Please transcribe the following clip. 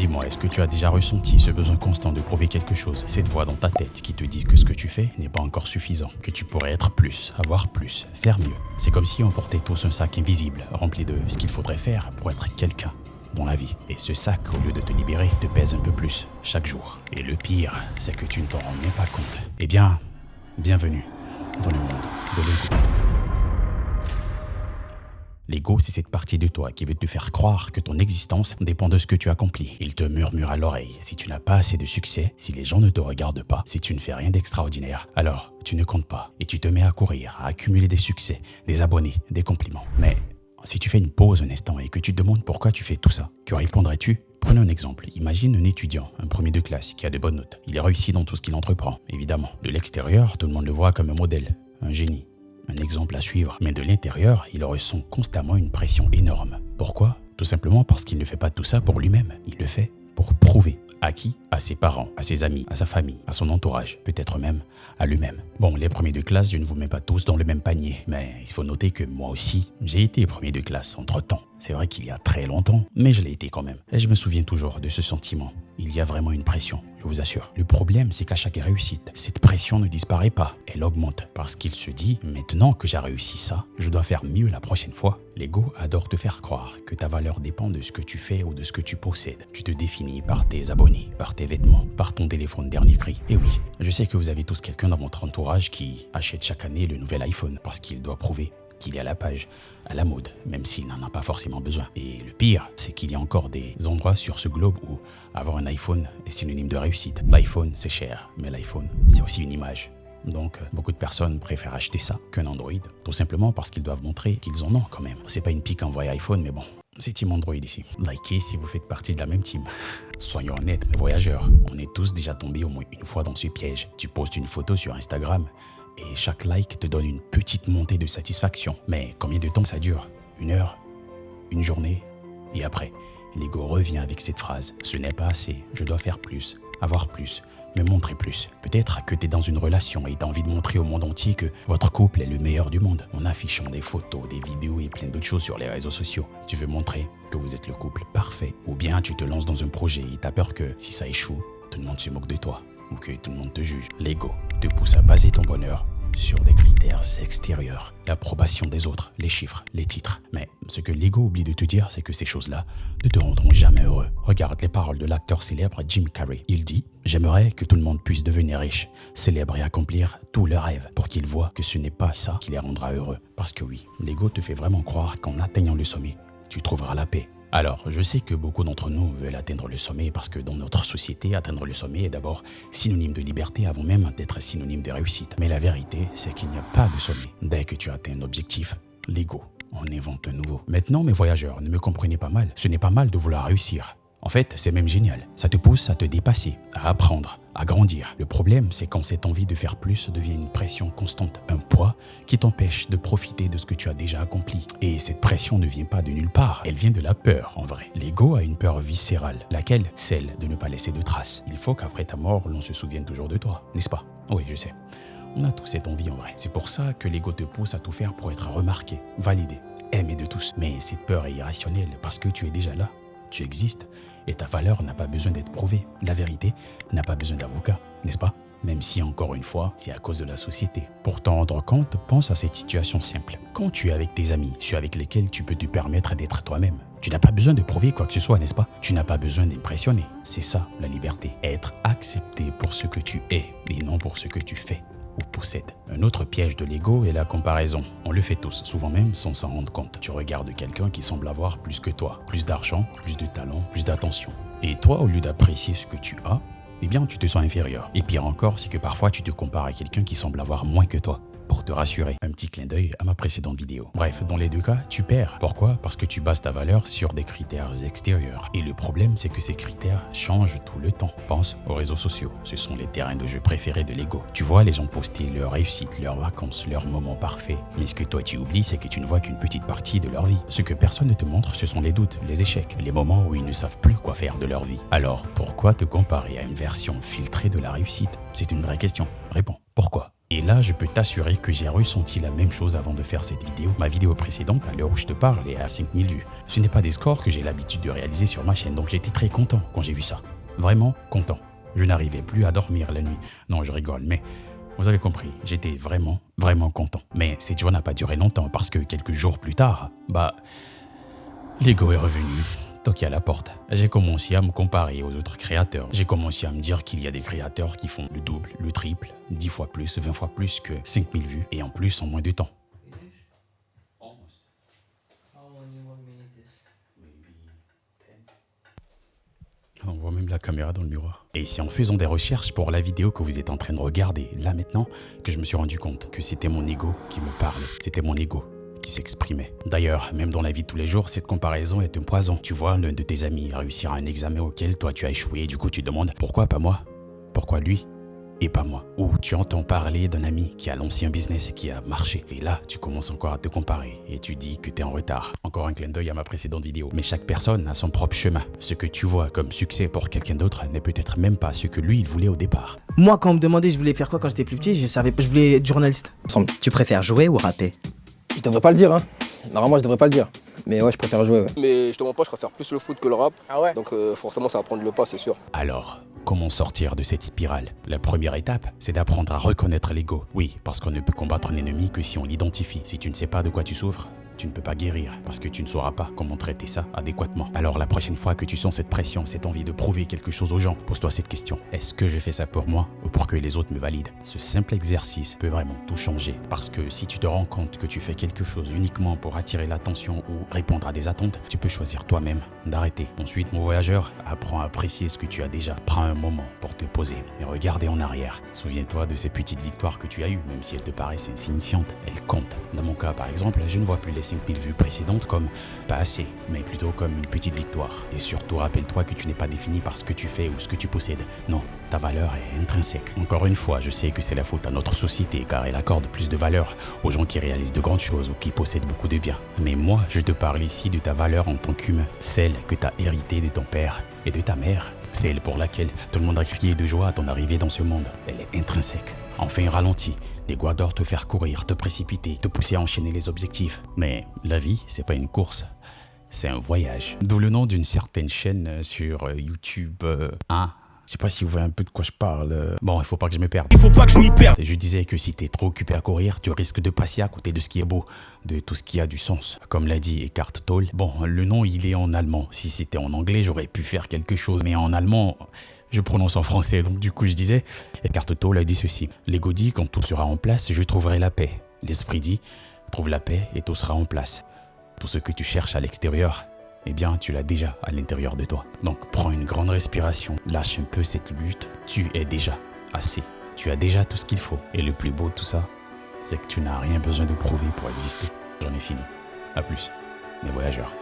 Dis-moi, est-ce que tu as déjà ressenti ce besoin constant de prouver quelque chose? Cette voix dans ta tête qui te dit que ce que tu fais n'est pas encore suffisant, que tu pourrais être plus, avoir plus, faire mieux. C'est comme si on portait tous un sac invisible, rempli de ce qu'il faudrait faire pour être quelqu'un dans la vie. Et ce sac, au lieu de te libérer, te pèse un peu plus chaque jour. Et le pire, c'est que tu ne t'en rends même pas compte. Eh bien, bienvenue dans le monde de l'ego. L'ego, c'est cette partie de toi qui veut te faire croire que ton existence dépend de ce que tu accomplis. Il te murmure à l'oreille si tu n'as pas assez de succès, si les gens ne te regardent pas, si tu ne fais rien d'extraordinaire, alors tu ne comptes pas et tu te mets à courir, à accumuler des succès, des abonnés, des compliments. Mais si tu fais une pause un instant et que tu te demandes pourquoi tu fais tout ça, que répondrais-tu? Prenons un exemple. Imagine un étudiant, un premier de classe qui a de bonnes notes. Il est réussi dans tout ce qu'il entreprend, évidemment. De l'extérieur, tout le monde le voit comme un modèle, un génie. Un exemple à suivre, mais de l'intérieur, il ressent constamment une pression énorme. Pourquoi? Tout simplement parce qu'il ne fait pas tout ça pour lui-même. Il le fait pour prouver. À qui? À ses parents, à ses amis, à sa famille, à son entourage, peut-être même à lui-même. Bon, les premiers de classe, je ne vous mets pas tous dans le même panier, mais il faut noter que moi aussi, j'ai été premier de classe entre-temps. C'est vrai qu'il y a très longtemps, mais je l'ai été quand même. Et je me souviens toujours de ce sentiment. Il y a vraiment une pression, je vous assure. Le problème, c'est qu'à chaque réussite, cette pression ne disparaît pas, elle augmente. Parce qu'il se dit, maintenant que j'ai réussi ça, je dois faire mieux la prochaine fois. L'ego adore te faire croire que ta valeur dépend de ce que tu fais ou de ce que tu possèdes. Tu te définis par tes abonnés, par tes vêtements, par ton téléphone dernier cri. Et oui, je sais que vous avez tous quelqu'un dans votre entourage qui achète chaque année le nouvel iPhone parce qu'il doit prouver qu'il est à la page, à la mode, même s'il n'en a pas forcément besoin. Et le pire, c'est qu'il y a encore des endroits sur ce globe où avoir un iPhone est synonyme de réussite. L'iPhone, c'est cher, mais l'iPhone, c'est aussi une image. Donc, beaucoup de personnes préfèrent acheter ça qu'un Android, tout simplement parce qu'ils doivent montrer qu'ils en ont quand même. C'est pas une pique envoyée iPhone, mais bon, c'est Team Android ici. Likez si vous faites partie de la même team. Soyons honnêtes, mes voyageurs, on est tous déjà tombés au moins une fois dans ce piège. Tu postes une photo sur Instagram, et chaque like te donne une petite montée de satisfaction. Mais combien de temps ça dure? Une heure? Une journée? Et après, l'ego revient avec cette phrase. Ce n'est pas assez, je dois faire plus, avoir plus, me montrer plus. Peut-être que tu es dans une relation et tu as envie de montrer au monde entier que votre couple est le meilleur du monde. En affichant des photos, des vidéos et plein d'autres choses sur les réseaux sociaux. Tu veux montrer que vous êtes le couple parfait. Ou bien tu te lances dans un projet et tu as peur que si ça échoue, tout le monde se moque de toi. Ou que tout le monde te juge. L'ego te pousse à baser ton bonheur sur des critères extérieurs, l'approbation des autres, les chiffres, les titres. Mais ce que l'ego oublie de te dire, c'est que ces choses-là ne te rendront jamais heureux. Regarde les paroles de l'acteur célèbre Jim Carrey. Il dit « J'aimerais que tout le monde puisse devenir riche, célèbre et accomplir tous leurs rêves pour qu'ils voient que ce n'est pas ça qui les rendra heureux. » Parce que oui, l'ego te fait vraiment croire qu'en atteignant le sommet, tu trouveras la paix. Alors, je sais que beaucoup d'entre nous veulent atteindre le sommet parce que dans notre société, atteindre le sommet est d'abord synonyme de liberté avant même d'être synonyme de réussite. Mais la vérité, c'est qu'il n'y a pas de sommet. Dès que tu atteins un objectif, l'ego en invente un nouveau. Maintenant, mes voyageurs, ne me comprenez pas mal. Ce n'est pas mal de vouloir réussir. En fait, c'est même génial. Ça te pousse à te dépasser, à apprendre, à grandir. Le problème, c'est quand cette envie de faire plus devient une pression constante, un poids qui t'empêche de profiter de ce que tu as déjà accompli. Et cette pression ne vient pas de nulle part, elle vient de la peur en vrai. L'ego a une peur viscérale, laquelle? Celle de ne pas laisser de traces. Il faut qu'après ta mort, l'on se souvienne toujours de toi, n'est-ce pas? Oui, je sais. On a tous cette envie en vrai. C'est pour ça que l'ego te pousse à tout faire pour être remarqué, validé, aimé de tous. Mais cette peur est irrationnelle parce que tu es déjà là, tu existes. Et ta valeur n'a pas besoin d'être prouvée. La vérité n'a pas besoin d'avocat, n'est-ce pas? Même si, encore une fois, c'est à cause de la société. Pour t'en rendre compte, pense à cette situation simple. Quand tu es avec tes amis, ceux avec lesquels tu peux te permettre d'être toi-même, tu n'as pas besoin de prouver quoi que ce soit, n'est-ce pas? Tu n'as pas besoin d'impressionner. C'est ça, la liberté. Être accepté pour ce que tu es et non pour ce que tu fais ou possèdes. Un autre piège de l'ego est la comparaison. On le fait tous, souvent même sans s'en rendre compte. Tu regardes quelqu'un qui semble avoir plus que toi, plus d'argent, plus de talent, plus d'attention. Et toi, au lieu d'apprécier ce que tu as, eh bien tu te sens inférieur. Et pire encore, c'est que parfois tu te compares à quelqu'un qui semble avoir moins que toi. Pour te rassurer, un petit clin d'œil à ma précédente vidéo. Bref, dans les deux cas, tu perds. Pourquoi? Parce que tu bases ta valeur sur des critères extérieurs. Et le problème, c'est que ces critères changent tout le temps. Pense aux réseaux sociaux. Ce sont les terrains de jeu préférés de l'ego. Tu vois les gens poster leur réussite, leurs vacances, leurs moments parfaits. Mais ce que toi tu oublies, c'est que tu ne vois qu'une petite partie de leur vie. Ce que personne ne te montre, ce sont les doutes, les échecs, les moments où ils ne savent plus quoi faire de leur vie. Alors, pourquoi te comparer à une version filtrée de la réussite? C'est une vraie question. Réponds. Pourquoi? Et là, je peux t'assurer que j'ai ressenti la même chose avant de faire cette vidéo. Ma vidéo précédente, à l'heure où je te parle, est à 5000 vues. Ce n'est pas des scores que j'ai l'habitude de réaliser sur ma chaîne, donc j'étais très content quand j'ai vu ça. Vraiment content. Je n'arrivais plus à dormir la nuit. Non, je rigole, mais vous avez compris, j'étais vraiment content. Mais cette joie n'a pas duré longtemps parce que quelques jours plus tard, l'ego est revenu, toqué à la porte. J'ai commencé à me comparer aux autres créateurs. J'ai commencé à me dire qu'il y a des créateurs qui font le double, le triple, 10 fois plus, 20 fois plus que 5000 vues et en plus en moins de temps. On voit même la caméra dans le miroir. Et c'est en faisant des recherches pour la vidéo que vous êtes en train de regarder, là maintenant, que je me suis rendu compte que c'était mon ego qui me parlait. C'était mon ego qui s'exprimait. D'ailleurs, même dans la vie de tous les jours, cette comparaison est un poison. Tu vois l'un de tes amis réussir un examen auquel toi tu as échoué, du coup tu te demandes pourquoi pas moi? Pourquoi lui et pas moi? Ou tu entends parler d'un ami qui a lancé un business qui a marché et là tu commences encore à te comparer et tu dis que tu es en retard. Encore un clin d'œil à ma précédente vidéo. Mais chaque personne a son propre chemin. Ce que tu vois comme succès pour quelqu'un d'autre n'est peut-être même pas ce que lui il voulait au départ. Moi quand on me demandait je voulais faire quoi quand j'étais plus petit, je voulais être journaliste. Tu préfères jouer ou rapper? Je devrais pas le dire, hein. Normalement, je devrais pas le dire. Mais ouais, je préfère jouer, ouais. Mais je te mens pas, je préfère plus le foot que le rap. Ah ouais? Donc forcément, ça va prendre le pas, c'est sûr. Alors, comment sortir de cette spirale? La première étape, c'est d'apprendre à reconnaître l'ego. Oui, parce qu'on ne peut combattre un ennemi que si on l'identifie. Si tu ne sais pas de quoi tu souffres, tu ne peux pas guérir parce que tu ne sauras pas comment traiter ça adéquatement. Alors la prochaine fois que tu sens cette pression, cette envie de prouver quelque chose aux gens, pose-toi cette question. Est-ce que je fais ça pour moi ou pour que les autres me valident? Ce simple exercice peut vraiment tout changer parce que si tu te rends compte que tu fais quelque chose uniquement pour attirer l'attention ou répondre à des attentes, tu peux choisir toi-même d'arrêter. Ensuite, mon voyageur, apprends à apprécier ce que tu as déjà. Prends un moment pour te poser et regarder en arrière. Souviens-toi de ces petites victoires que tu as eues, même si elles te paraissent insignifiantes, elles comptent. Dans mon cas, par exemple, je ne vois plus les 5000 vues précédentes comme pas assez, mais plutôt comme une petite victoire. Et surtout, rappelle-toi que tu n'es pas défini par ce que tu fais ou ce que tu possèdes. Non, ta valeur est intrinsèque. Encore une fois, je sais que c'est la faute à notre société car elle accorde plus de valeur aux gens qui réalisent de grandes choses ou qui possèdent beaucoup de biens. Mais moi, je te parle ici de ta valeur en tant qu'humain, celle que tu as héritée de ton père et de ta mère. Celle pour laquelle tout le monde a crié de joie à ton arrivée dans ce monde. Elle est intrinsèque. Enfin, ralentis. Des quoi d'or te faire courir, te précipiter, te pousser à enchaîner les objectifs. Mais la vie, c'est pas une course. C'est un voyage. D'où le nom d'une certaine chaîne sur YouTube. Je sais pas si vous voyez un peu de quoi je parle. Bon, il faut pas que je me perde. Il faut pas que je m'y perde. Je disais que si t'es trop occupé à courir, tu risques de passer à côté de ce qui est beau, de tout ce qui a du sens. Comme l'a dit Eckhart Tolle. Bon, le nom, il est en allemand. Si c'était en anglais, j'aurais pu faire quelque chose. Mais en allemand, je prononce en français. Donc du coup, je disais, Eckhart Tolle a dit ceci. L'ego dit, quand tout sera en place, je trouverai la paix. L'esprit dit, trouve la paix et tout sera en place. Tout ce que tu cherches à l'extérieur, eh bien, tu l'as déjà à l'intérieur de toi. Donc, prends une grande respiration, lâche un peu cette lutte. Tu es déjà assez. Tu as déjà tout ce qu'il faut. Et le plus beau de tout ça, c'est que tu n'as rien besoin de prouver pour exister. J'en ai fini. À plus, mes voyageurs.